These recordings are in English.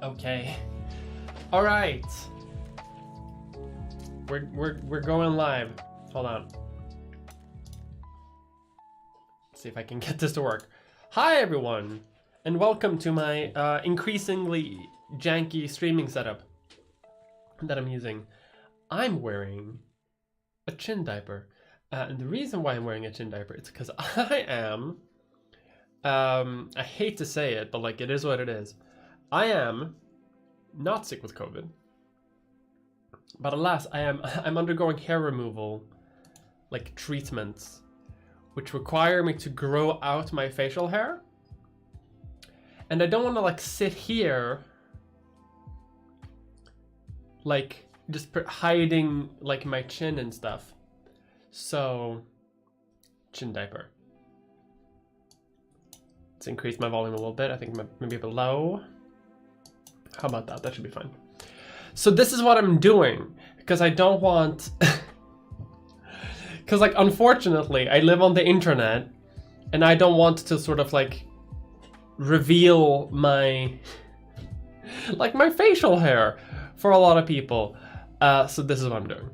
Okay. All right. We're going live. Hold on. Let's see if I can get this to work. Hi everyone, and welcome to my increasingly janky streaming setup that I'm using. I'm wearing a chin diaper. And the reason why I'm wearing a chin diaper is because I am, I hate to say it, but like it is what it is. I am not sick with COVID, but alas, I'm undergoing hair removal, like treatments, which require me to grow out my facial hair. And I don't want to like sit here, like just hiding like my chin and stuff. So, chin diaper. Let's increase my volume a little bit. I think maybe below. How about that? That should be fine. So this is what I'm doing because I don't want, because like unfortunately I live on the internet and I don't want to sort of like reveal my, like my facial hair for a lot of people. So this is what I'm doing.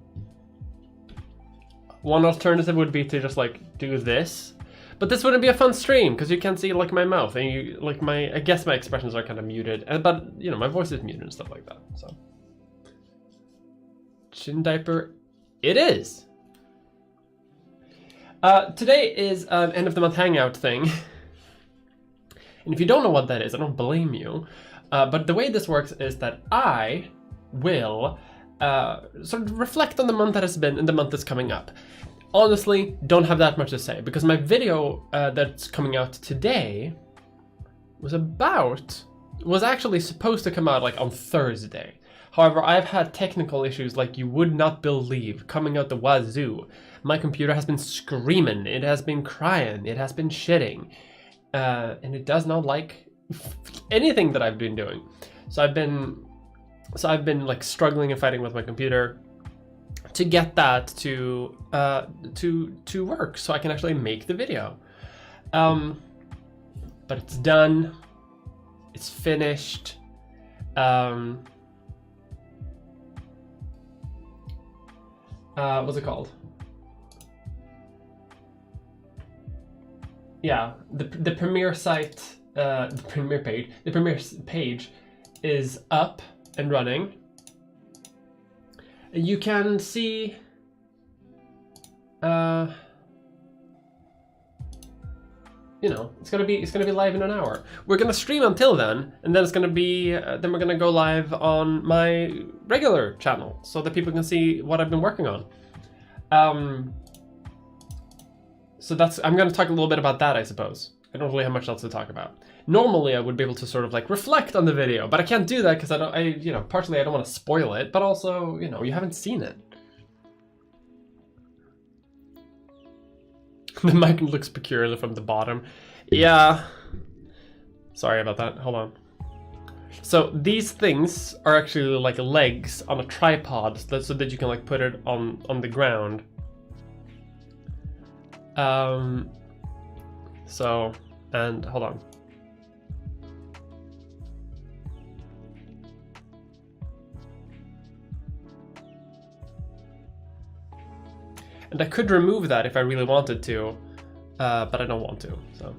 One alternative would be to just like do this, but this wouldn't be a fun stream because you can't see like my mouth and you like my, I guess my expressions are kind of muted, but you know, my voice is muted and stuff like that. So chin diaper it is. Today is an end of the month hangout thing. And if you don't know what that is, I don't blame you. But the way this works is that I will sort of reflect on the month that has been and the month that's coming up. Honestly, don't have that much to say because my video that's coming out today was actually supposed to come out like on Thursday. However, I've had technical issues like you would not believe coming out the wazoo. My computer has been screaming, it has been crying, it has been shitting, and it does not like anything that I've been doing. So I've been like struggling and fighting with my computer to get that to work so I can actually make the video. But it's done. It's finished. What's it called? Yeah, the premiere site, the premiere page is up and running. You can see you know, it's gonna be live in an hour. We're gonna stream until then, and then it's gonna be then we're gonna go live on my regular channel so that people can see what I've been working on. So I'm gonna talk a little bit about that, I suppose. I don't really have much else to talk about. Normally I would be able to sort of like reflect on the video, but I can't do that because you know, partially I don't want to spoil it, but also, you know, you haven't seen it. The mic looks peculiar from the bottom. Yeah. Sorry about that. Hold on. So these things are actually like legs on a tripod so that you can like put it on the ground. So, and hold on. And I could remove that if I really wanted to, but I don't want to, so.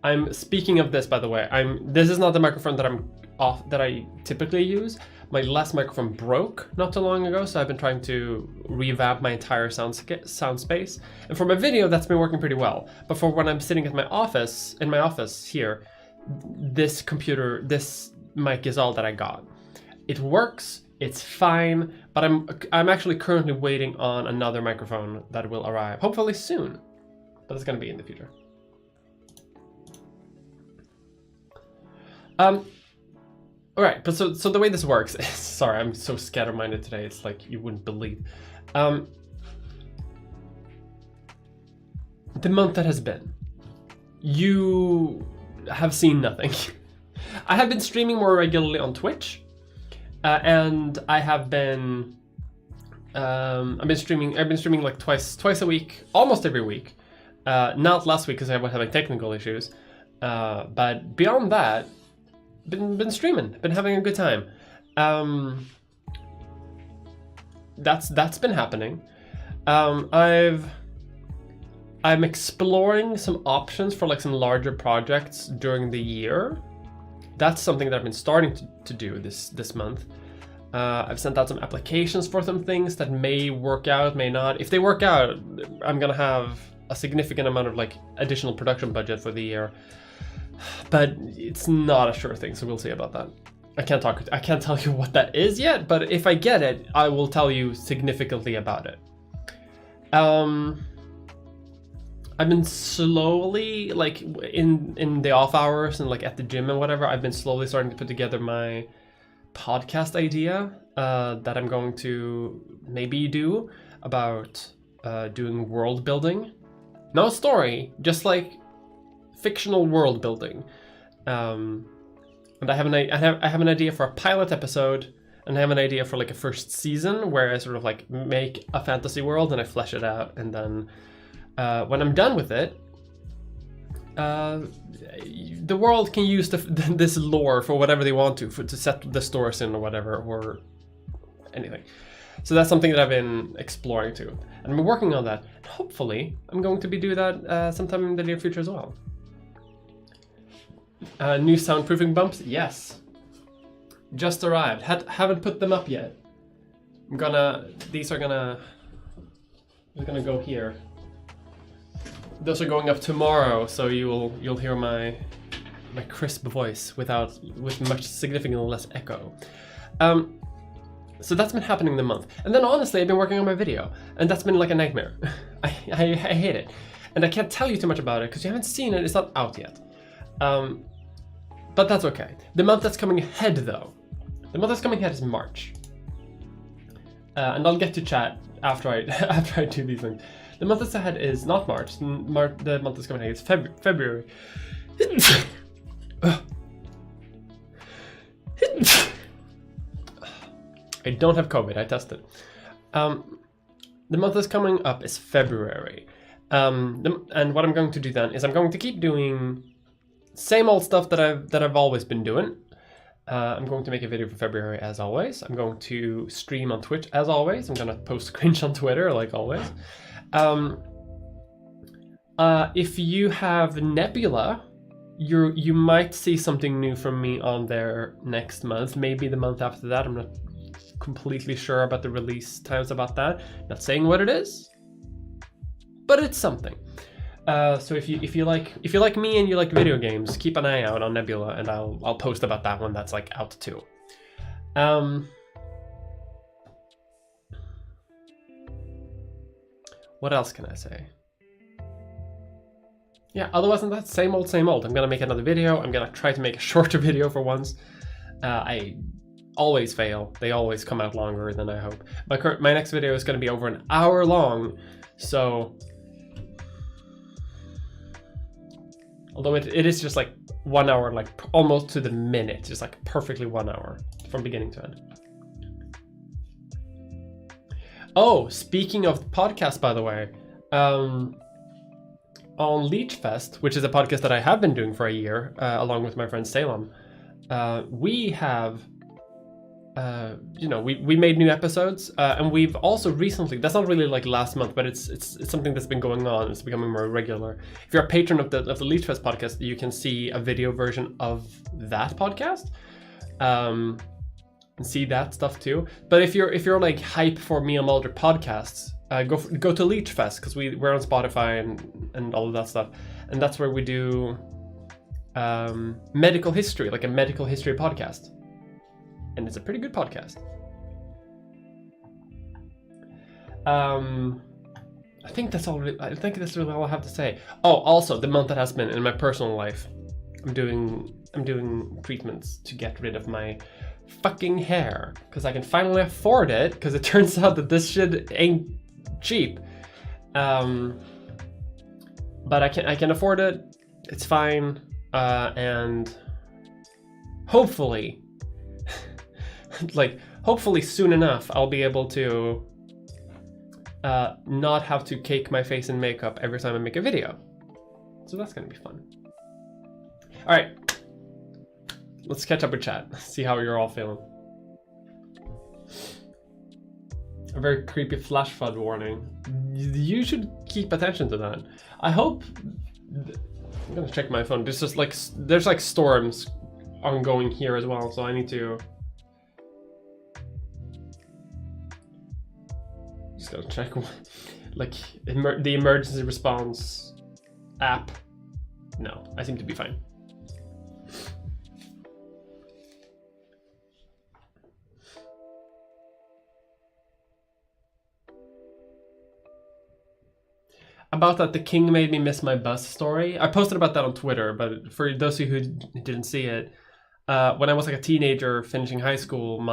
I'm speaking of this, by the way, this is not the microphone that I typically use. My last microphone broke not too long ago, so I've been trying to revamp my entire sound space. And for my video, that's been working pretty well. But for when I'm sitting at in my office here, this mic is all that I got. It works, it's fine, but I'm actually currently waiting on another microphone that will arrive, hopefully soon. But it's gonna be in the future. All right, but so the way this works is, sorry, I'm so scatterminded today, it's like you wouldn't believe. The month that has been, you have seen nothing. I have been streaming more regularly on Twitch, and I have been, I've been streaming like twice a week, almost every week. Not last week because I was having technical issues, but beyond that, been streaming, been having a good time. That's been happening. I'm exploring some options for like some larger projects during the year. That's something that I've been starting to do this month. I've sent out some applications for some things that may work out, may not. If they work out, I'm gonna have a significant amount of like additional production budget for the year. But it's not a sure thing, so we'll see about that. I can't tell you what that is yet, but if I get it, I will tell you significantly about it. I've been slowly, like in the off hours and like at the gym and whatever, I've been slowly starting to put together my podcast idea that I'm going to maybe do about doing world building. No story, just like fictional world building. And I have an idea for a pilot episode, and I have an idea for like a first season where I sort of like make a fantasy world and I flesh it out, and then when I'm done with it, the world can use this lore for whatever they want to set the stores in or whatever, or anything. So that's something that I've been exploring too, and I've been working on that. And hopefully, I'm going to be doing that sometime in the near future as well. New soundproofing bumps, yes. Just arrived. Haven't put them up yet. These are gonna go here. Those are going up tomorrow, so you'll hear my crisp voice with much significantly less echo. So that's been happening the month, and then honestly, I've been working on my video, and that's been like a nightmare. I hate it, and I can't tell you too much about it because you haven't seen it. It's not out yet. But that's okay. The month that's coming ahead, though, is March, and I'll get to chat after I do these things. The month that's ahead is not March. The month that's coming ahead is February. I don't have COVID. I tested. The month that's coming up is February, and what I'm going to do then is I'm going to keep doing same old stuff that I've always been doing. I'm going to make a video for February as always. I'm going to stream on Twitch as always. I'm gonna post cringe on Twitter like always. If you have Nebula, you might see something new from me on there next month. Maybe the month after that. I'm not completely sure about the release times about that. Not saying what it is, but it's something. So if you like me and you like video games, keep an eye out on Nebula, and I'll post about that one that's like out too. What else can I say? Yeah, otherwise than that, same old, same old. I'm gonna make another video. I'm gonna try to make a shorter video for once. I always fail. They always come out longer than I hope. My next video is gonna be over an hour long, so although it is just like 1 hour, like almost to the minute, just like perfectly 1 hour from beginning to end. Oh, speaking of podcasts, by the way, on Leechfest, which is a podcast that I have been doing for a year, along with my friend Salem, we have, we made new episodes, and we've also recently, that's not really like last month, but it's something that's been going on. It's becoming more regular. If you're a patron of the Leechfest podcast, you can see a video version of that podcast, and see that stuff too. But if you're like hype for me and Mulder podcasts, go to Leechfest, because we're on Spotify and all of that stuff, and that's where we do medical history, like a medical history podcast. And it's a pretty good podcast. I think that's really all I have to say. Oh, also the month that has been in my personal life, I'm doing treatments to get rid of my fucking hair, because I can finally afford it, because it turns out that this shit ain't cheap. But I can afford it. It's fine, and hopefully soon enough, I'll be able to not have to cake my face in makeup every time I make a video. So that's gonna be fun. All right, let's catch up with chat. See how you're all feeling. A very creepy flash flood warning. You should keep attention to that. I hope. I'm gonna check my phone. There's just like storms ongoing here as well, so I need to. Just gotta check like the emergency response app. No, I seem to be fine. About that, the king made me miss my bus story. I posted about that on Twitter, but for those of you who didn't see it, when I was like a teenager finishing high school,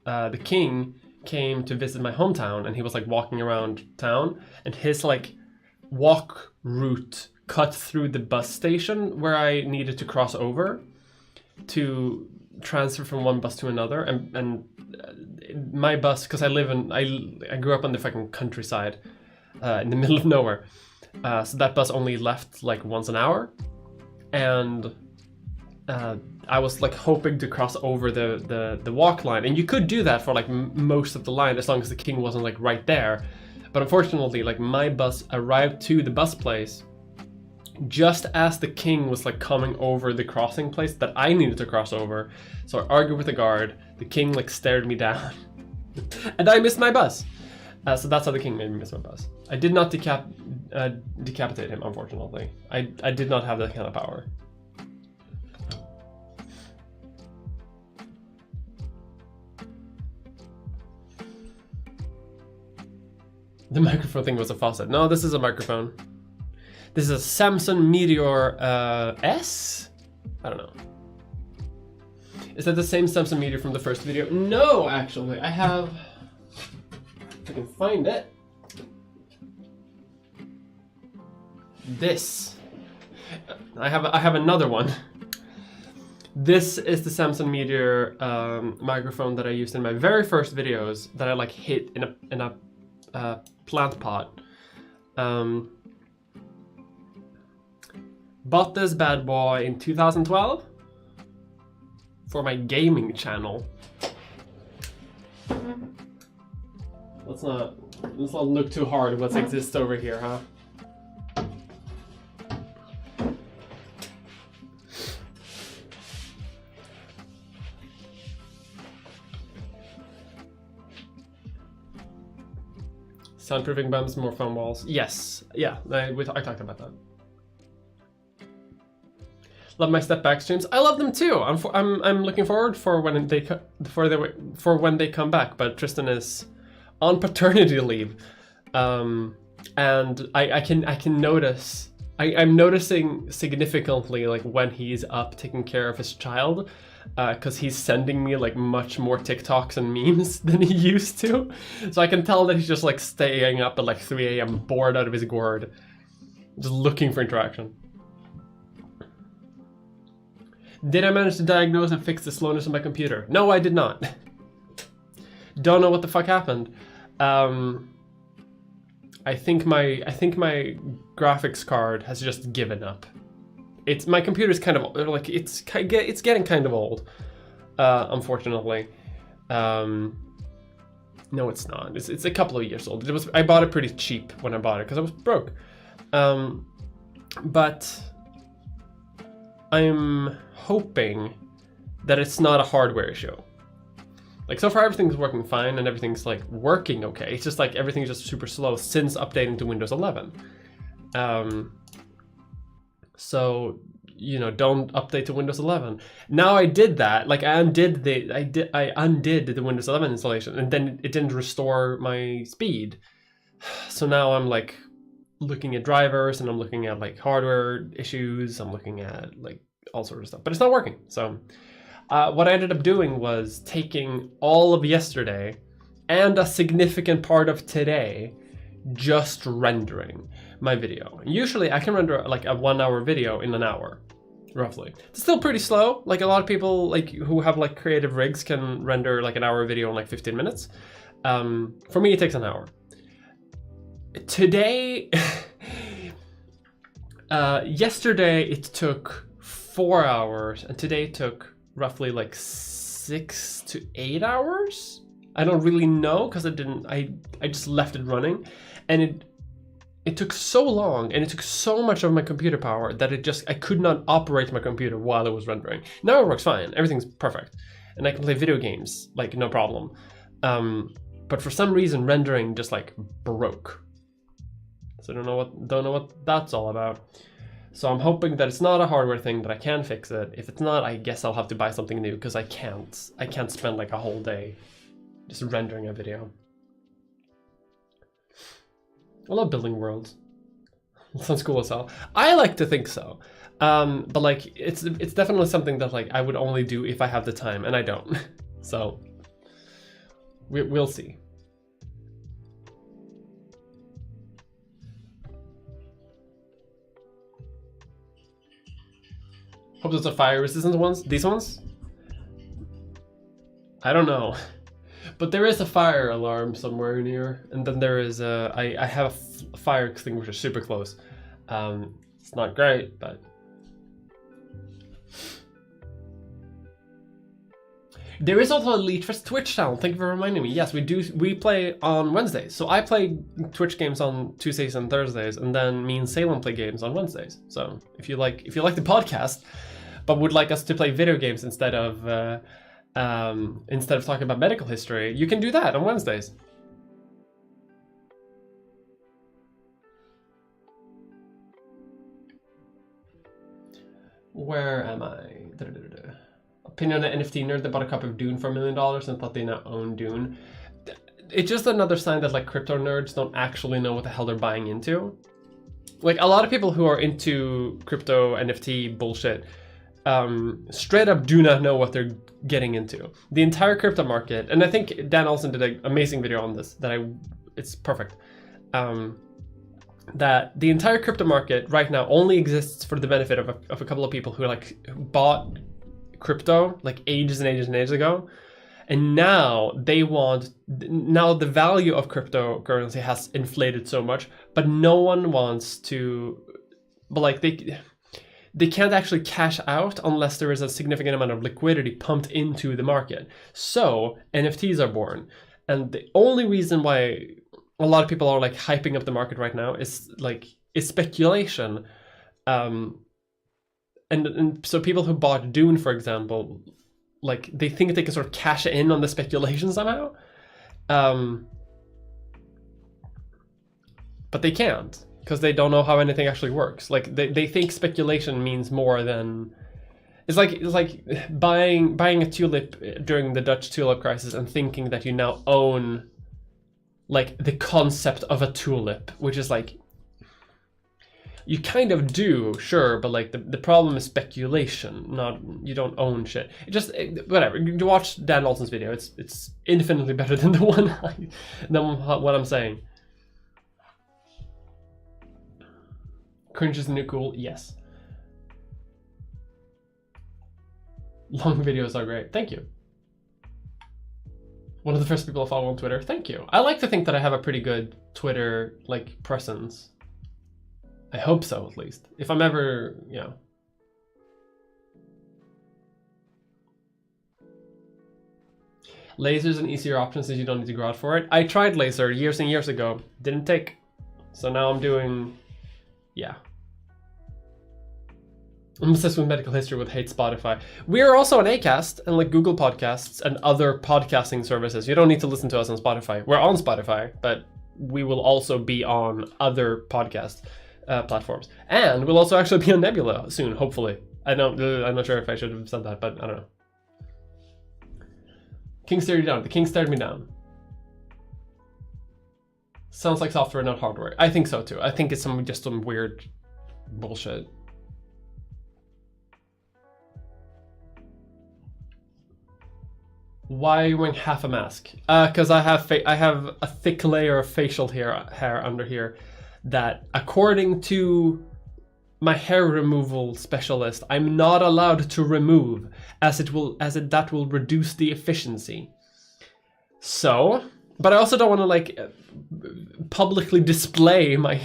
the king came to visit my hometown, and he was like walking around town, and his like walk route cut through the bus station where I needed to cross over to transfer from one bus to another, and my bus, because I grew up on the fucking countryside. In the middle of nowhere, so that bus only left like once an hour, and I was like hoping to cross over the walk line, and you could do that for like most of the line as long as the king wasn't like right there. But unfortunately, like my bus arrived to the bus place just as the king was like coming over the crossing place that I needed to cross over. So I argued with the guard. The king like stared me down, and I missed my bus. So that's how the king made me miss my bus. I did not decapitate him, unfortunately. I did not have that kind of power. The microphone thing was a faucet. No, this is a microphone. This is a Samsung Meteor S? I don't know. Is that the same Samsung Meteor from the first video? No, actually. I have... If I can find it. This. I have another one. This is the Samsung Meteor microphone that I used in my very first videos that I like hit in a plant pot. Bought this bad boy in 2012 for my gaming channel. Let's not look too hard at what exists over here, huh? Soundproofing bumps, more foam walls. Yes, yeah, I talked about that. Love my step back streams. I love them too. I'm looking forward for when they come back. But Tristan is on paternity leave, and I can notice. I'm noticing significantly like when he's up taking care of his child, because he's sending me like much more TikToks and memes than he used to. So I can tell that he's just like staying up at like 3 a.m. bored out of his gourd, just looking for interaction. Did I manage to diagnose and fix the slowness of my computer? No, I did not. Don't know what the fuck happened. I think my graphics card has just given up. My computer's kind of like it's getting kind of old, unfortunately. No, it's not. It's a couple of years old. I bought it pretty cheap when I bought it because I was broke. But I'm hoping that it's not a hardware issue. Like so far everything's working fine and everything's like working okay. It's just like everything's just super slow since updating to Windows 11. So, you know, don't update to Windows 11. Now I did that. Like I undid the Windows 11 installation, and then it didn't restore my speed. So now I'm like looking at drivers, and I'm looking at like hardware issues. I'm looking at like all sorts of stuff, but it's not working. So what I ended up doing was taking all of yesterday and a significant part of today just rendering my video. Usually I can render like a 1 hour video in an hour, roughly. It's still pretty slow. Like a lot of people like who have like creative rigs can render like an hour video in like 15 minutes. For me, it takes an hour. Today, yesterday it took 4 hours, and today it took roughly like 6 to 8 hours. I don't really know because I just left it running, and it took so long and it took so much of my computer power that I could not operate my computer while it was rendering. Now it works fine, everything's perfect, and I can play video games like no problem. But for some reason rendering just like broke. So I don't know what that's all about. So I'm hoping that it's not a hardware thing, that I can fix it. If it's not, I guess I'll have to buy something new, because I can't spend like a whole day just rendering a video. I love building worlds. It sounds cool as hell. I like to think so. But like it's definitely something that like I would only do if I have the time, and I don't. So we'll see. Hope those are fire resistant ones. These ones? I don't know. But there is a fire alarm somewhere in here, and then there is I have a fire extinguisher super close. It's not great, but there is also a Leechfest Twitch channel. Thank you for reminding me. Yes, we play on Wednesdays. So I play Twitch games on Tuesdays and Thursdays, and then me and Salem play games on Wednesdays. So if you like the podcast, but would like us to play video games instead of talking about medical history, you can do that on Wednesdays. Where am I? Opinion on NFT nerd that bought a copy of Dune for $1 million and thought they now own Dune. It's just another sign that like crypto nerds don't actually know what the hell they're buying into. Like a lot of people who are into crypto NFT bullshit straight up do not know what they're getting into. The entire crypto market, and I think Dan Olsen did an amazing video on this, it's perfect. That the entire crypto market right now only exists for the benefit of a couple of people who like bought crypto like ages and ages and ages ago, and now the value of cryptocurrency has inflated so much, but no one wants to, but like they can't actually cash out unless there is a significant amount of liquidity pumped into the market. So NFTs are born, and the only reason why a lot of people are like hyping up the market right now is speculation. And so people who bought Dune, for example, like they think they can sort of cash in on the speculation somehow, but they can't, because they don't know how anything actually works. Like they think speculation means more than it's like buying a tulip during the Dutch tulip crisis and thinking that you now own like the concept of a tulip, which is like, you kind of do, sure, but like the problem is speculation, not, you don't own shit. Whatever. You watch Dan Olsen's video. It's infinitely better than the one than what I'm saying. Cringe is the new cool. Yes. Long videos are great. Thank you. One of the first people I follow on Twitter. Thank you. I like to think that I have a pretty good Twitter like presence. I hope so, at least. If I'm ever, Laser's an easier option since you don't need to go out for it. I tried laser years and years ago. Didn't take. So now I'm doing, I'm obsessed with medical history with hate Spotify. We are also on Acast and like Google Podcasts and other podcasting services. You don't need to listen to us on Spotify. We're on Spotify, but we will also be on other podcast platforms, and we'll also actually be on Nebula soon, hopefully. I'm not sure if I should have said that, but I don't know. King stared you down. The king stared me down. Sounds like software, not hardware. I think so too. I think it's just some weird bullshit. Why are you wearing half a mask? Because I have a thick layer of facial hair under here that, according to my hair removal specialist, I'm not allowed to remove, as that will reduce the efficiency. So, but I also don't want to like publicly display my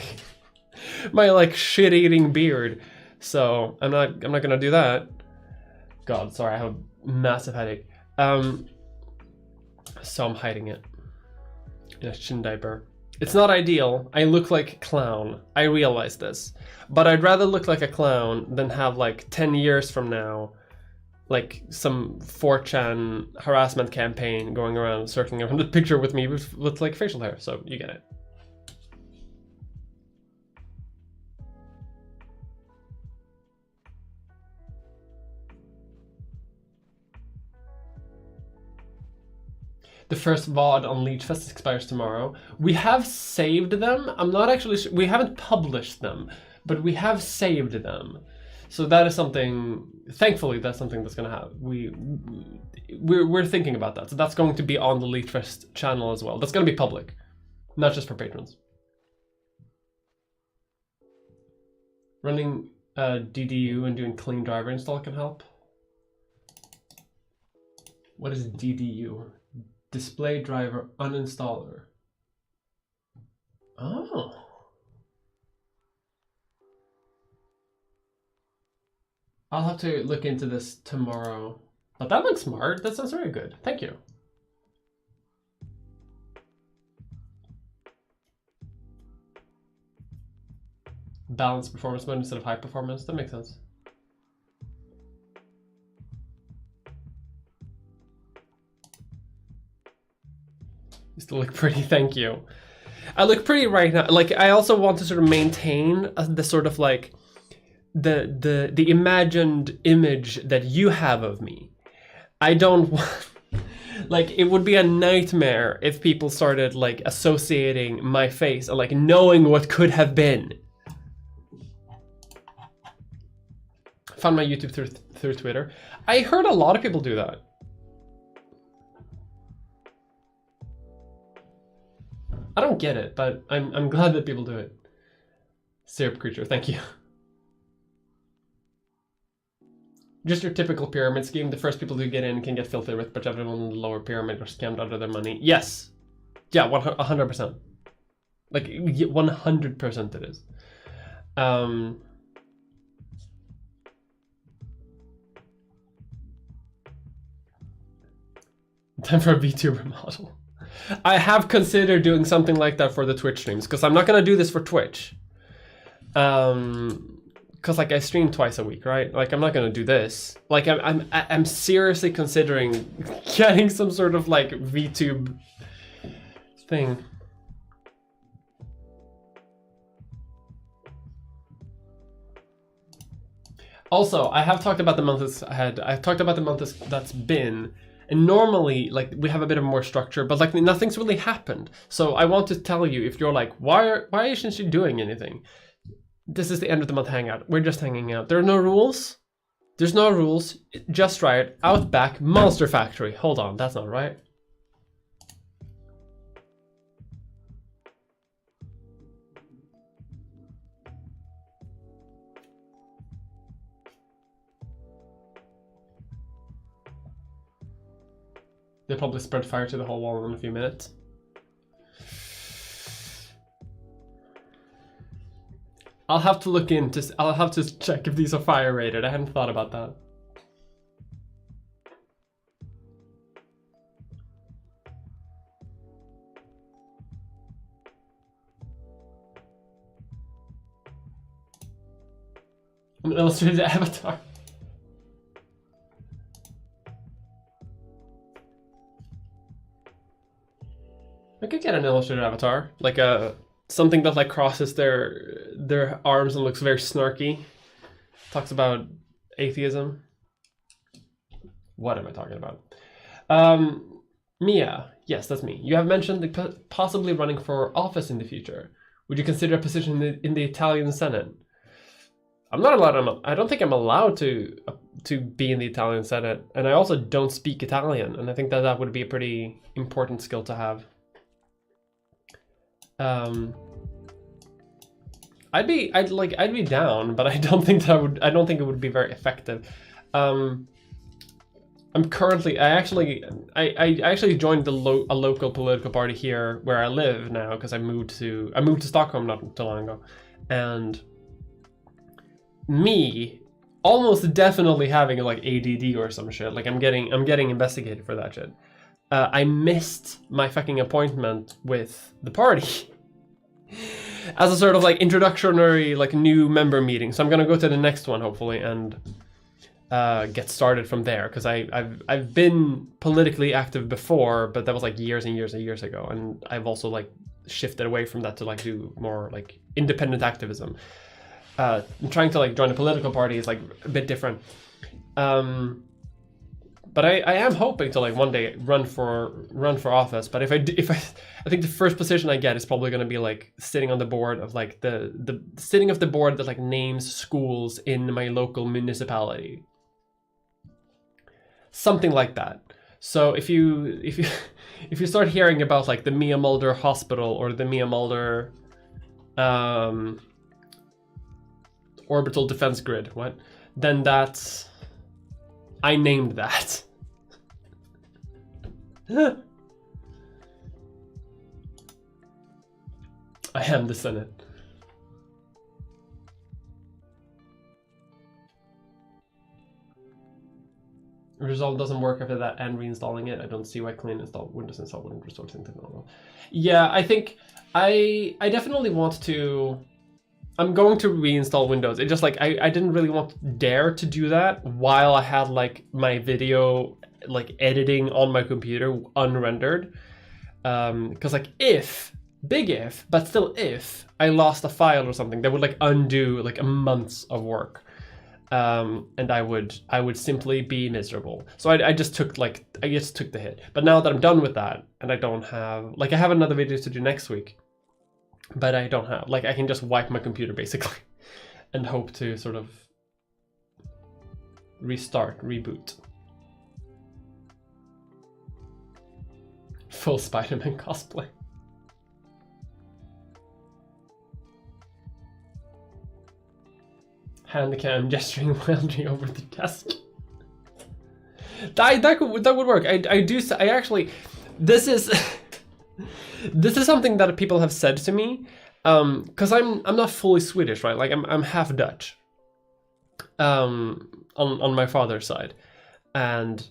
like shit-eating beard. So I'm not gonna do that. God, sorry, I have massive headache. So I'm hiding it in a shin diaper. It's not ideal. I look like a clown. I realize this. But I'd rather look like a clown than have like 10 years from now, like some 4chan harassment campaign going around, circling around the picture with me with like facial hair. So you get it. The first VOD on Leechfest expires tomorrow. We have saved them. I'm not actually sure. We haven't published them, but we have saved them. So that is something, thankfully, that's something that's gonna have. We're thinking about that. So that's going to be on the Leechfest channel as well. That's gonna be public, not just for patrons. Running DDU and doing clean driver install can help. What is DDU? Display driver uninstaller. Oh. I'll have to look into this tomorrow. But that looks smart. That sounds very good. Thank you. Balanced performance mode instead of high performance. That makes sense. You still look pretty, thank you. I look pretty right now. Like, I also want to sort of maintain the sort of like the imagined image that you have of me. I don't want, like, it would be a nightmare if people started like associating my face and like knowing what could have been. Found my YouTube through Twitter. I heard a lot of people do that. I don't get it, but I'm glad that people do it. Syrup creature, thank you. Just your typical pyramid scheme. The first people to get in can get filthy rich, but everyone in the lower pyramid are scammed out of their money. Yes. Yeah, 100%. Like, 100% it is. Time for a VTuber model. I have considered doing something like that for the Twitch streams, because I'm not going to do this for Twitch. Because like I stream twice a week, right? Like I'm not going to do this. Like I'm seriously considering getting some sort of like VTube thing. Also, I have talked about the month ahead. I've talked about the month that's been. And normally, like, we have a bit of more structure, but like nothing's really happened. So I want to tell you, if you're like, why isn't she doing anything? This is the end of the month hangout. We're just hanging out. There are no rules. There's no rules. Just Riot, Outback, Monster Factory. Hold on, that's not right. They'll probably spread fire to the whole wall in a few minutes. I'll have to look into. I'll have to check if these are fire rated. I hadn't thought about that. An illustrated avatar. I could get an illustrated avatar, like something that like crosses their arms and looks very snarky. Talks about atheism. What am I talking about? Mia, yes, that's me. You have mentioned possibly running for office in the future. Would you consider a position in the Italian Senate? I'm not allowed. I don't think I'm allowed to be in the Italian Senate, and I also don't speak Italian, and I think that would be a pretty important skill to have. I'd be down, but I don't think it would be very effective. I'm currently, I actually joined a local political party here where I live now, because I moved to Stockholm not too long ago, and me almost definitely having like ADD or some shit. Like I'm getting investigated for that shit. I missed my fucking appointment with the party as a sort of like introductory like new member meeting. So I'm gonna go to the next one hopefully and get started from there, because I've been politically active before, but that was like years and years and years ago, and I've also like shifted away from that to like do more like independent activism. Trying to like join a political party is like a bit different. But I am hoping to like one day run for office. But if I think the first position I get is probably going to be like sitting on the board of like the sitting of the board that like names schools in my local municipality. Something like that. So if you start hearing about like the Mia Mulder Hospital or the Mia Mulder Orbital Defense Grid, then that's, I named that. I am the Senate. Resolve doesn't work after that and reinstalling it. I don't see why clean install Windows install wouldn't restore things to normal. Yeah, I think I definitely want to. I'm going to reinstall Windows. It just like I didn't really want to dare to do that while I had like my video like editing on my computer unrendered. Because like big if, but still if I lost a file or something, that would like undo like a month's of work. And I would simply be miserable. So I just took the hit. But now that I'm done with that, and I don't have like, I have another video to do next week, but I don't have like, I can just wipe my computer basically and hope to sort of reboot. Full Spider-Man cosplay. Hand cam gesturing wildly over the desk. That would work. I actually, this is something that people have said to me, because I'm not fully Swedish, right? Like I'm half Dutch, on my father's side, and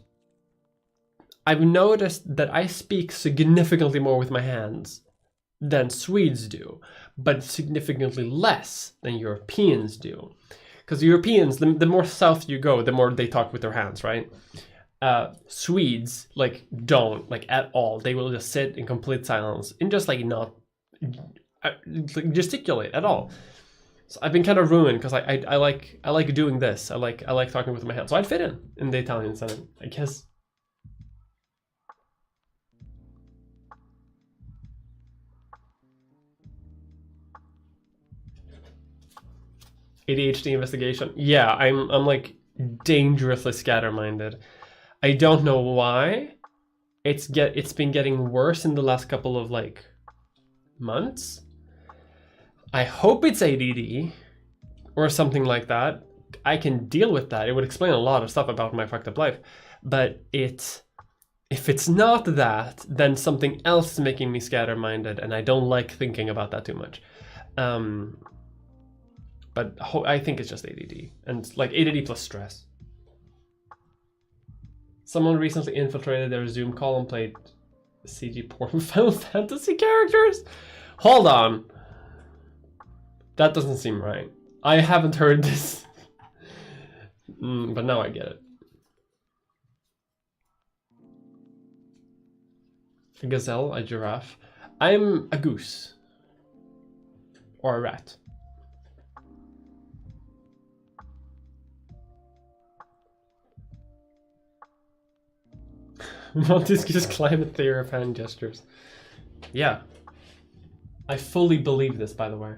I've noticed that I speak significantly more with my hands than Swedes do, but significantly less than Europeans do. Because Europeans, the more south you go, the more they talk with their hands, right? Swedes, like, don't, like, at all. They will just sit in complete silence and just, like, not like, gesticulate at all. So I've been kind of ruined, because I like doing this. I like talking with my hands. So I'd fit in the Italian Senate, I guess. ADHD investigation. Yeah, I'm like dangerously scatter-minded. I don't know why. It's been getting worse in the last couple of like months. I hope it's ADD or something like that. I can deal with that. It would explain a lot of stuff about my fucked up life. But if it's not that, then something else is making me scatter-minded, and I don't like thinking about that too much. But I think it's just ADD, and like ADD plus stress. Someone recently infiltrated their Zoom call and played CG porn Final Fantasy characters? Hold on. That doesn't seem right. I haven't heard this. But now I get it. A gazelle, a giraffe. I'm a goose. Or a rat. Montesquieu's climate theory of hand gestures. Yeah. I fully believe this, by the way.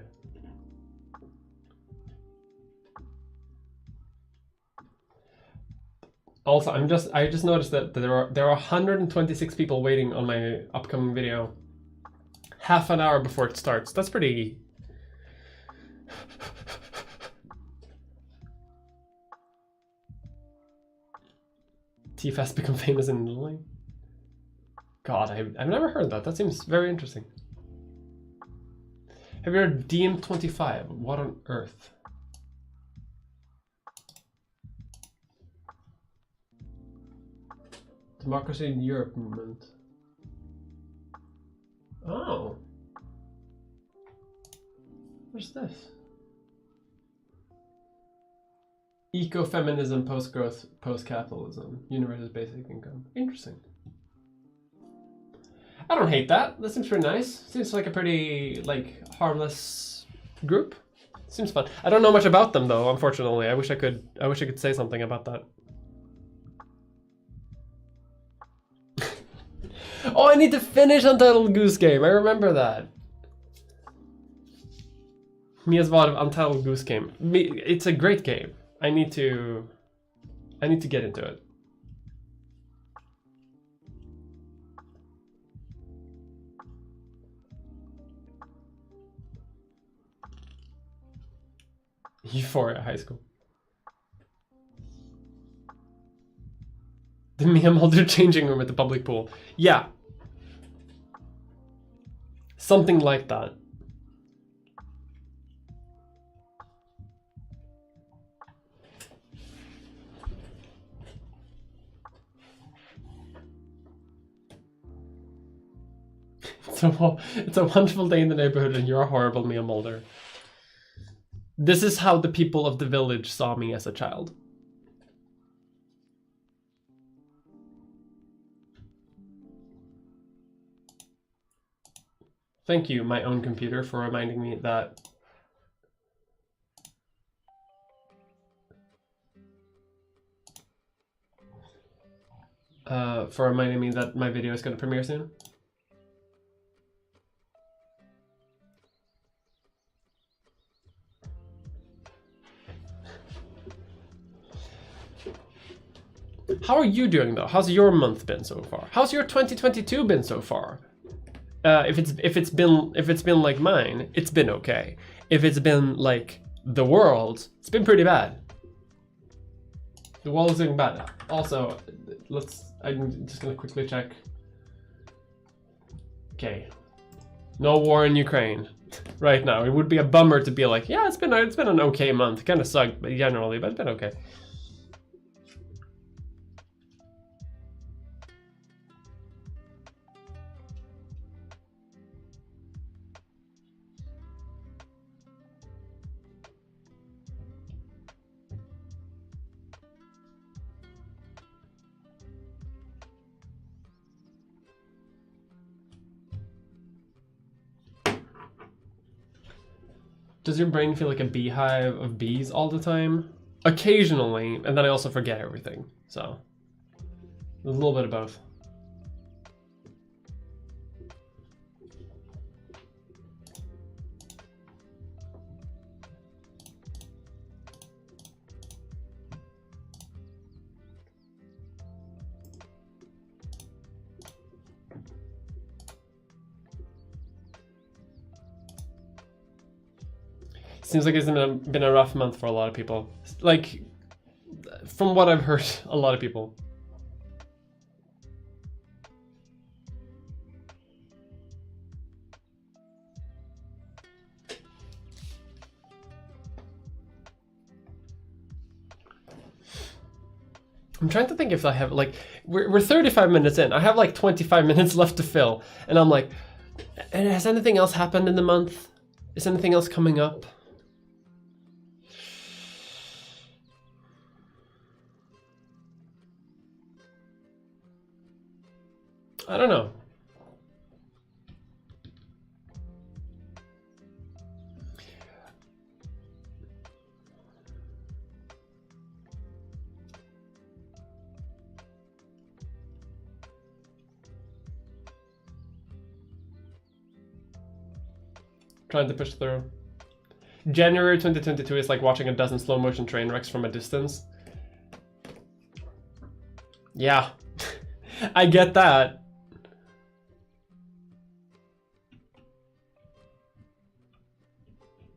Also, I just noticed that there are 126 people waiting on my upcoming video. Half an hour before it starts. That's pretty. T-Fast become famous in Italy? God, I've never heard that. That seems very interesting. Have you heard DM25? What on earth? Democracy in Europe movement. Oh. What's this? Ecofeminism, post-growth, post-capitalism. Universe's basic income. Interesting. I don't hate that. That seems pretty nice. Seems like a pretty, like, harmless group. Seems fun. I don't know much about them though, unfortunately. I wish I could say something about that. Oh, I need to finish Untitled Goose Game. I remember that. Mia's VOD of Untitled Goose Game. It's a great game. I need to get into it. Euphoria High School. The Mia Mulder changing room at the public pool. Yeah. Something like that. It's a wonderful day in the neighborhood and you're a horrible Mia Mulder. This is how the people of the village saw me as a child. Thank you, my own computer, for reminding me that my video is going to premiere soon. How are you doing though? How's your month been so far? How's your 2022 been so far? If it's been like mine, it's been okay. If it's been like the world, it's been pretty bad. The world is doing bad. Also, I'm just gonna quickly check. Okay, no war in Ukraine right now. It would be a bummer to be like, yeah, it's been an okay month. Kind of sucked, but generally, but it's been okay. Does your brain feel like a beehive of bees all the time? Occasionally, and then I also forget everything. So, there's a little bit of both. Seems like it's been a rough month for a lot of people. Like, from what I've heard, a lot of people. I'm trying to think if I have, like, we're 35 minutes in. I have like 25 minutes left to fill. And I'm like, has anything else happened in the month? Is anything else coming up? I don't know. Trying to push through. January 2022 is like watching a dozen slow motion train wrecks from a distance. Yeah, I get that.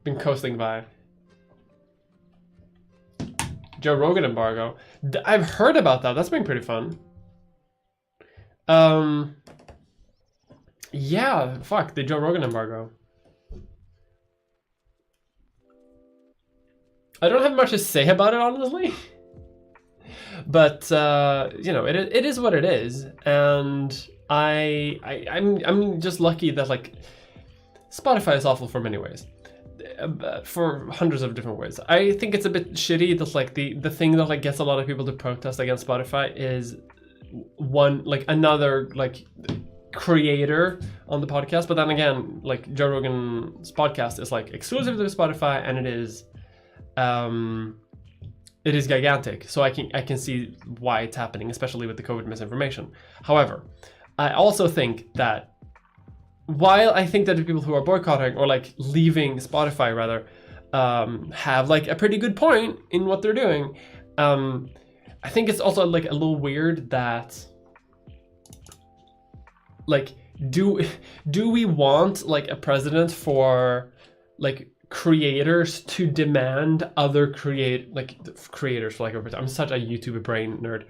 Been coasting by. Joe Rogan Embargo. I've heard about that. That's been pretty fun. Yeah, fuck, the Joe Rogan Embargo. I don't have much to say about it, honestly. But you know, it is what it is, and I'm just lucky that like Spotify is awful for many ways, for hundreds of different ways. I think it's a bit shitty that like the thing that like gets a lot of people to protest against Spotify is another like creator on the podcast. But then again, like Joe Rogan's podcast is like exclusive to Spotify, and it is gigantic. So I can see why it's happening, especially with the COVID misinformation. However, I also think that while I think that the people who are boycotting or like leaving Spotify rather have like a pretty good point in what they're doing, I think it's also like a little weird that like do we want like a president for like creators to demand other creators for like I'm such a YouTuber brain nerd.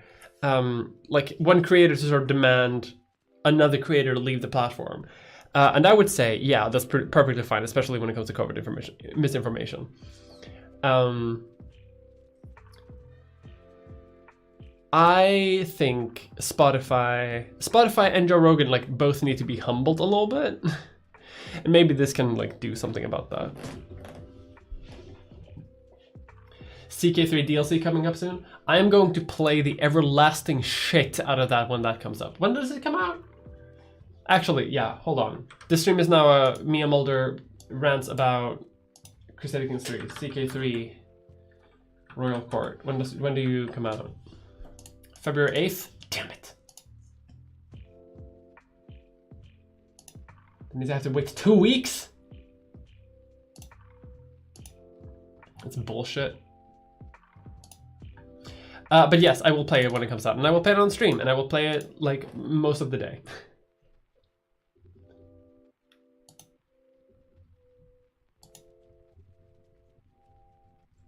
Like one creator to sort of demand another creator to leave the platform. And I would say, yeah, that's perfectly fine, especially when it comes to COVID misinformation. I think Spotify and Joe Rogan like both need to be humbled a little bit. And maybe this can like do something about that. CK3 DLC coming up soon. I am going to play the everlasting shit out of that when that comes up. When does it come out? Actually, yeah, hold on. This stream is now a Mia Mulder rants about Crusader Kings 3, CK3 Royal Court. When do you come out? February 8th? Damn it. That means I have to wait 2 weeks? That's bullshit. But yes, I will play it when it comes out, and I will play it on stream, and I will play it like most of the day.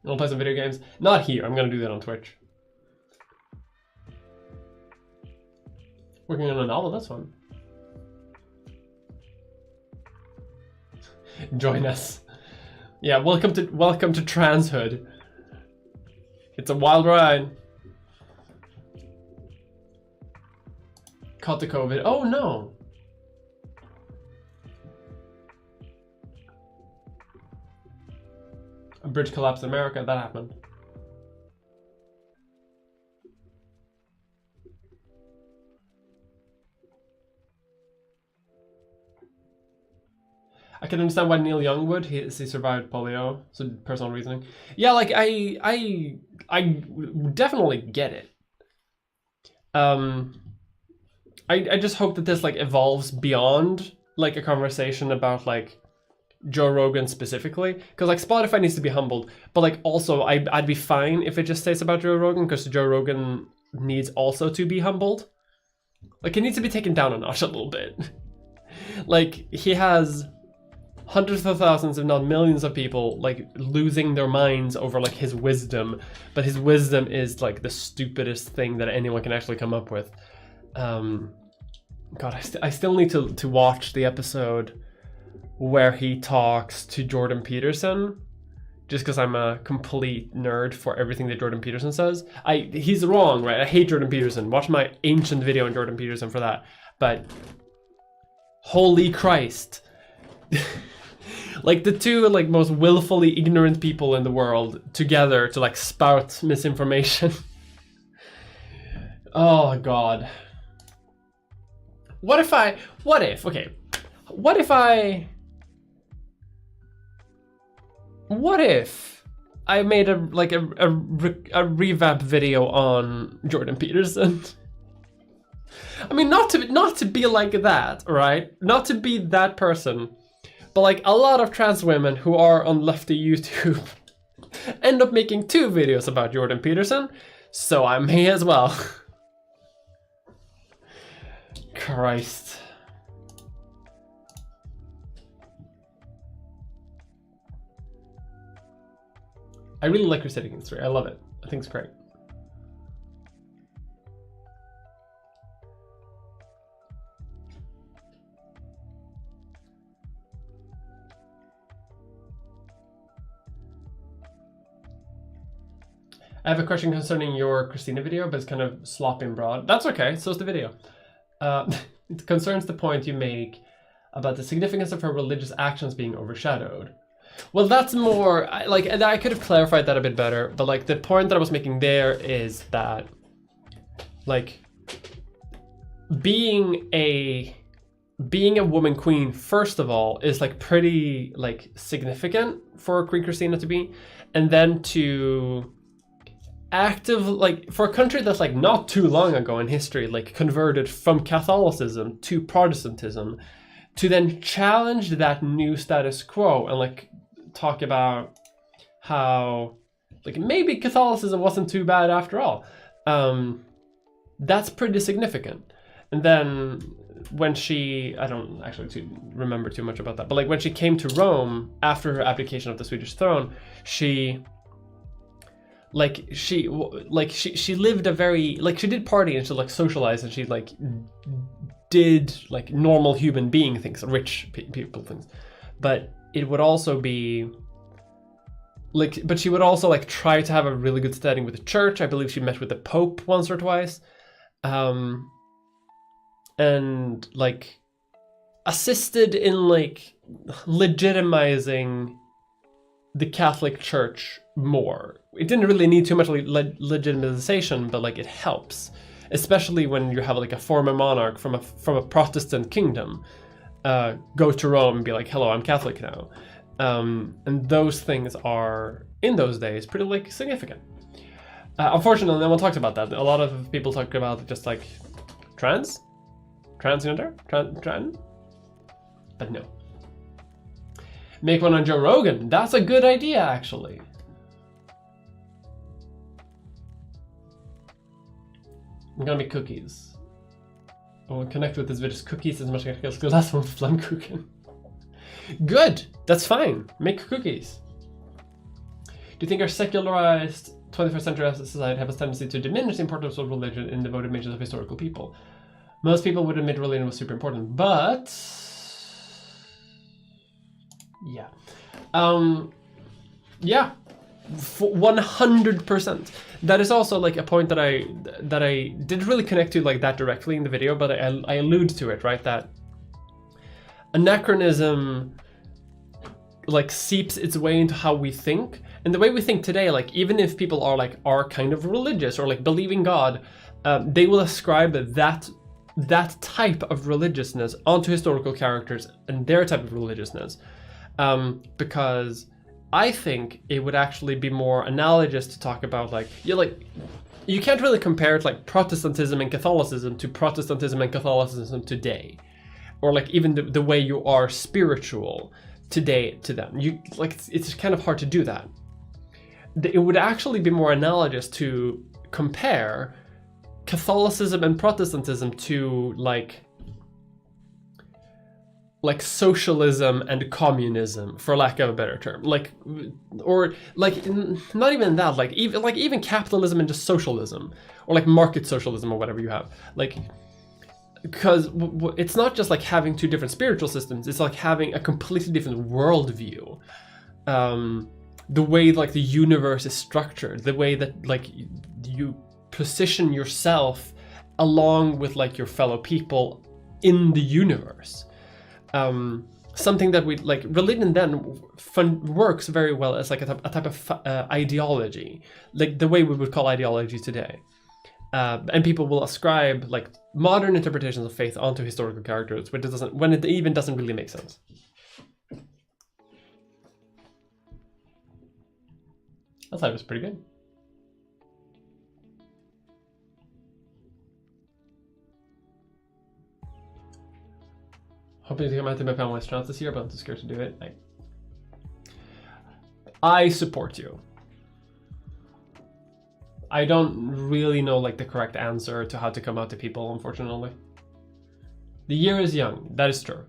I'll play some video games. Not here, I'm gonna do that on Twitch. Working on a novel, that's fun. Join us. Yeah, welcome to Transhood. It's a wild ride. Caught the COVID. Oh no. A bridge collapsed in America. That happened. I can understand why Neil Young would. He survived polio, so personal reasoning. Yeah, like I definitely get it. I just hope that this like evolves beyond like a conversation about like Joe Rogan specifically, because like Spotify needs to be humbled, but like also I'd be fine if it just stays about Joe Rogan, because Joe Rogan needs also to be humbled. Like, it needs to be taken down a notch a little bit. Like, he has hundreds of thousands, if not millions of people like losing their minds over like his wisdom, but his wisdom is like the stupidest thing that anyone can actually come up with. God, I still need to watch the episode where he talks to Jordan Peterson, just because I'm a complete nerd for everything that Jordan Peterson says. He's wrong, right? I hate Jordan Peterson. Watch my ancient video on Jordan Peterson for that. But holy Christ. Like, the two like most willfully ignorant people in the world together to like spout misinformation. Oh God. What if I made a revamp video on Jordan Peterson? I mean, not to be like that, right? Not to be that person, but like a lot of trans women who are on lefty YouTube end up making 2 videos about Jordan Peterson, so I may as well. Christ. I really like Crusader Kings 3. I love it. I think it's great. I have a question concerning your Christina video, but it's kind of sloppy and broad. That's okay, so's the video. It concerns the point you make about the significance of her religious actions being overshadowed. Well, that's more, I could have clarified that a bit better, but like the point that I was making there is that, like, being a woman queen, first of all, is like pretty like significant for Queen Christina to be, and then to like for a country that's like not too long ago in history, like converted from Catholicism to Protestantism, to then challenge that new status quo and like talk about how like maybe Catholicism wasn't too bad after all. That's pretty significant. And then when she, I don't actually remember too much about that, but like when she came to Rome after her abdication of the Swedish throne, she lived a very, like, she did party and she like socialized and she like did like normal human being things, rich people things, but it would also be like, but she would also like try to have a really good standing with the church. I believe she met with the Pope once or twice, and like assisted in like legitimizing the Catholic Church more. It didn't really need too much legitimization, but like it helps, especially when you have like a former monarch from a Protestant kingdom go to Rome and be like, hello, I'm Catholic now. And those things are, in those days, pretty like significant. Unfortunately, no one talks about that. A lot of people talk about just like transgender, but no. Make one on Joe Rogan. That's a good idea, actually. I'm gonna make cookies. I will connect with this video's cookies as much as I can because that's one flam cooking. Good, that's fine. Make cookies. Do you think our secularized 21st century society have a tendency to diminish the importance of religion in devoted images of historical people? Most people would admit religion was super important, but yeah. Yeah, 100%. That is also like a point that I didn't really connect to like that directly in the video, but I allude to it, right? That anachronism like seeps its way into how we think, and the way we think today, like even if people are kind of religious or like believe in God, they will ascribe that type of religiousness onto historical characters and their type of religiousness, because I think it would actually be more analogous to talk about like you can't really compare it like Protestantism and Catholicism to Protestantism and Catholicism today, or like even the way you are spiritual today to them. You like it's kind of hard to do that. It would actually be more analogous to compare Catholicism and Protestantism to like socialism and communism, for lack of a better term, or not even that, even capitalism and just socialism, or like market socialism or whatever you have, like, because it's not just like having two different spiritual systems, it's like having a completely different worldview. The way like the universe is structured, the way that like you position yourself along with like your fellow people in the universe. Something that we like, religion then works very well as like a type of ideology, like the way we would call ideology today. And people will ascribe like modern interpretations of faith onto historical characters when it even doesn't really make sense. I thought it was pretty good. Hoping to come out to my family restaurants this year, but I'm too scared to do it. I support you. I don't really know like the correct answer to how to come out to people, unfortunately. The year is young, that is true.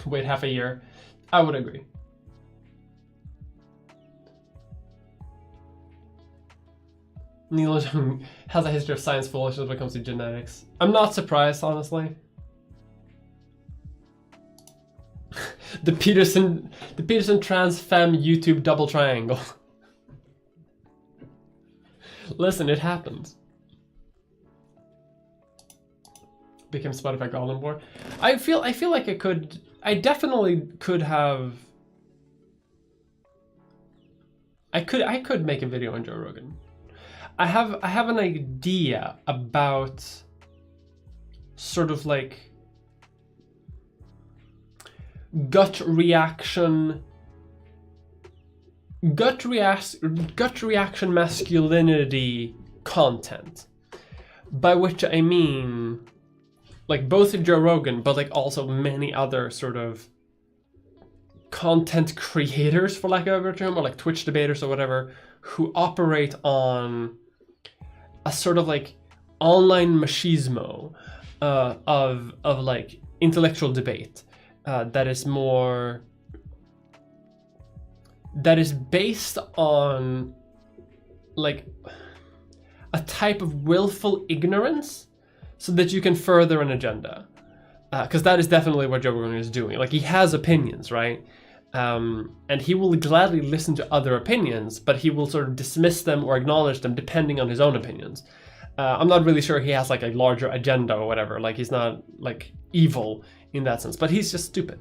Wait half a year. I would agree. Neil has a history of science foolishness when it comes to genetics. I'm not surprised, honestly. The Peterson trans femme YouTube double triangle. Listen, it happens. Became Spotify Golden Boy. I feel like I definitely could have. I could make a video on Joe Rogan. I have an idea about sort of like gut reaction masculinity content, by which I mean like both Joe Rogan, but like also many other sort of content creators, for lack of a better term, or like Twitch debaters or whatever, who operate on a sort of like online machismo of like intellectual debate that is based on like a type of willful ignorance so that you can further an agenda. Because that is definitely what Joe Rogan is doing. Like, he has opinions, right? And he will gladly listen to other opinions, but he will sort of dismiss them or acknowledge them depending on his own opinions. I'm not really sure he has like a larger agenda or whatever. Like, he's not like evil in that sense, but he's just stupid.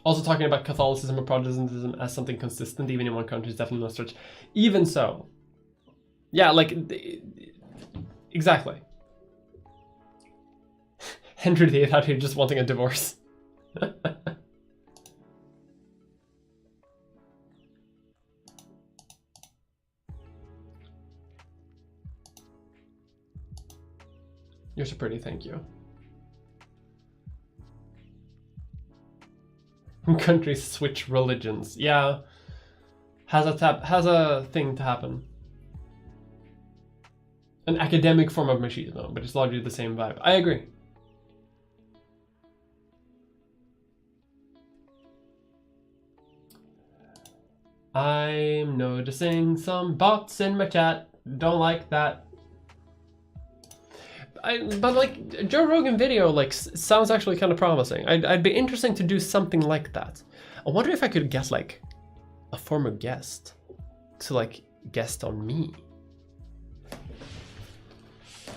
Also talking about Catholicism or Protestantism as something consistent, even in one country, is definitely no stretch. Even so, yeah, like, exactly. Henry VIII out here just wanting a divorce. You're so pretty, thank you. Countries switch religions. Yeah, has a thing to happen. An academic form of machismo, but it's largely the same vibe. I agree. I'm noticing some bots in my chat. Don't like that. But like, Joe Rogan video like sounds actually kind of promising. I'd be interesting to do something like that. I wonder if I could get like a former guest to like guest on me.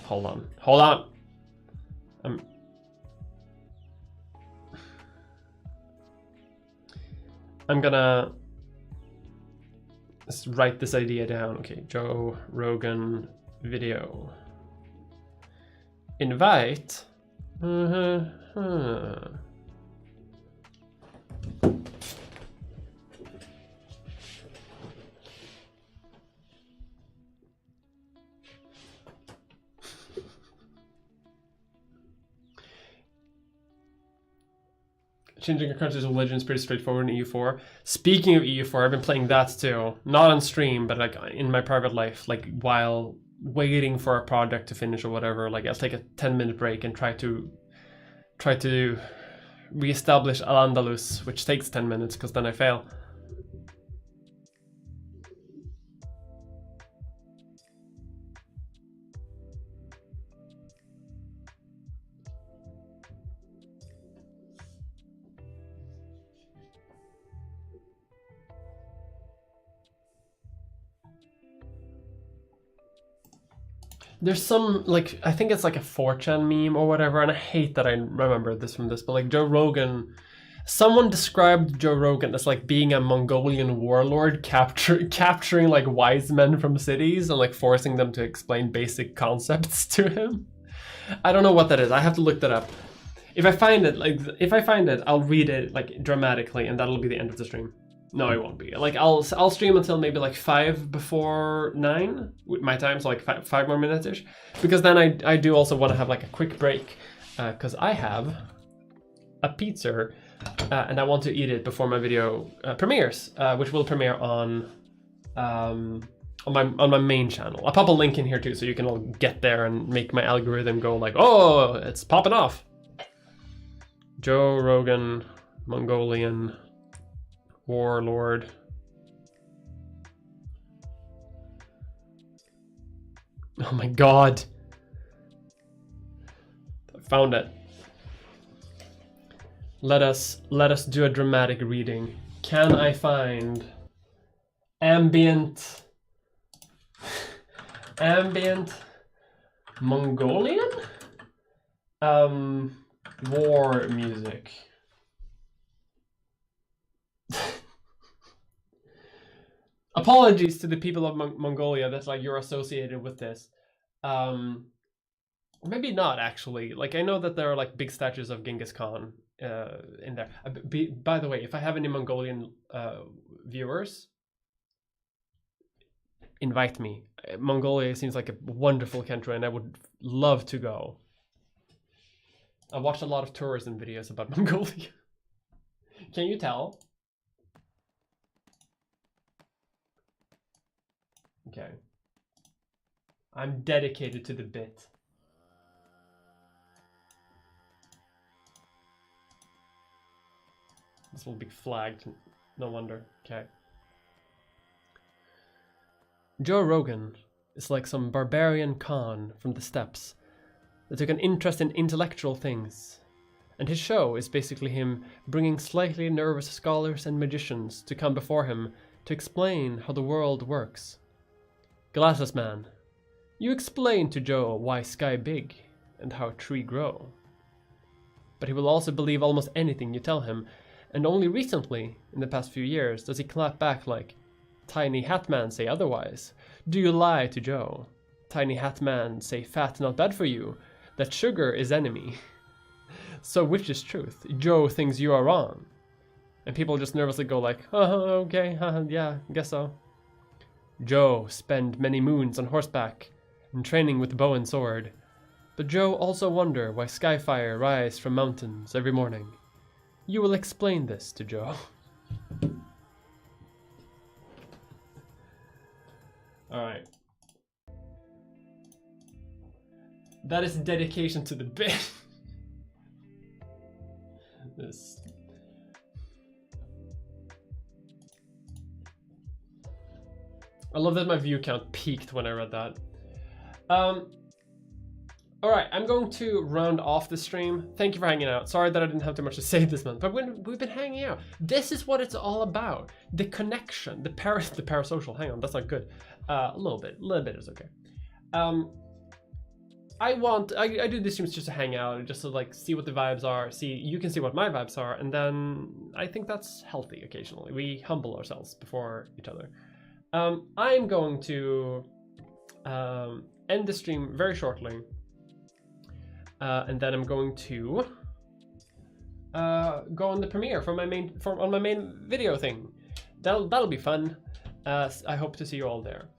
Hold on. I'm gonna let's write this idea down. Okay, Joe Rogan video. Invite. Changing a country's religion is pretty straightforward in EU4. Speaking of EU4, I've been playing that too. Not on stream, but like in my private life, like while waiting for a project to finish or whatever. Like, I'll take a 10-minute break and try to reestablish Al-Andalus, which takes 10 minutes because then I fail. There's some, like, I think it's like a 4chan meme or whatever, and I hate that I remember this from this, but like Joe Rogan, someone described Joe Rogan as like being a Mongolian warlord capturing like wise men from cities and like forcing them to explain basic concepts to him. I don't know what that is. I have to look that up. If I find it, I'll read it like dramatically, and that'll be the end of the stream. No, it won't be. Like, I'll stream until maybe like 5 before 9 with my time, so like five more minutes ish, because then I do also want to have like a quick break, because I have a pizza, and I want to eat it before my video premieres, which will premiere on my main channel. I'll pop a link in here too, so you can all get there and make my algorithm go like, oh, it's popping off. Joe Rogan, Mongolian warlord. Oh my god. Found it. Let us do a dramatic reading. Can I find ambient Mongolian war music? Apologies to the people of Mongolia that's like you're associated with this. Maybe not actually. Like I know that there are like big statues of Genghis Khan in there. By the way, if I have any Mongolian viewers, invite me. Mongolia seems like a wonderful country and I would love to go. I watched a lot of tourism videos about Mongolia. Can you tell? Okay. I'm dedicated to the bit. This will be flagged. No wonder. Okay. Joe Rogan is like some barbarian Khan from the steppes that took an interest in intellectual things. And his show is basically him bringing slightly nervous scholars and magicians to come before him to explain how the world works. Glasses man, you explain to Joe why sky big and how tree grow. But he will also believe almost anything you tell him, and only recently, in the past few years, does he clap back like, Tiny Hat Man say otherwise. Do you lie to Joe? Tiny Hat Man say fat not bad for you, that sugar is enemy. So which is truth? Joe thinks you are wrong. And people just nervously go like, okay, yeah, guess so. Joe spend many moons on horseback and training with bow and sword. But Joe also wonder why skyfire rise from mountains every morning. You will explain this to Joe. Alright. That is dedication to the bit. This. I love that my view count peaked when I read that. Alright, I'm going to round off the stream. Thank you for hanging out. Sorry that I didn't have too much to say this month, but we've been hanging out. This is what it's all about. The connection, the parasocial. Hang on, that's not good. A little bit is okay. I do these streams just to hang out, just to like see what the vibes are, you can see what my vibes are, and then I think that's healthy occasionally. We humble ourselves before each other. I'm going to end the stream very shortly, and then I'm going to go on the premiere for my main video thing. That'll be fun. I hope to see you all there.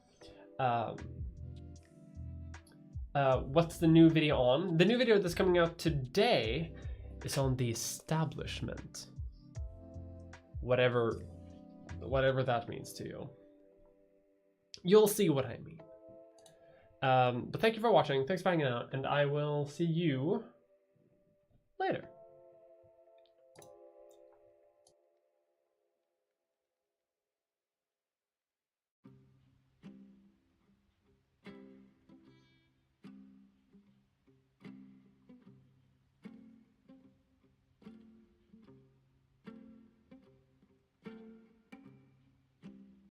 What's the new video on? The new video that's coming out today is on the establishment. Whatever that means to you. You'll see what I mean. But thank you for watching. Thanks for hanging out, and I will see you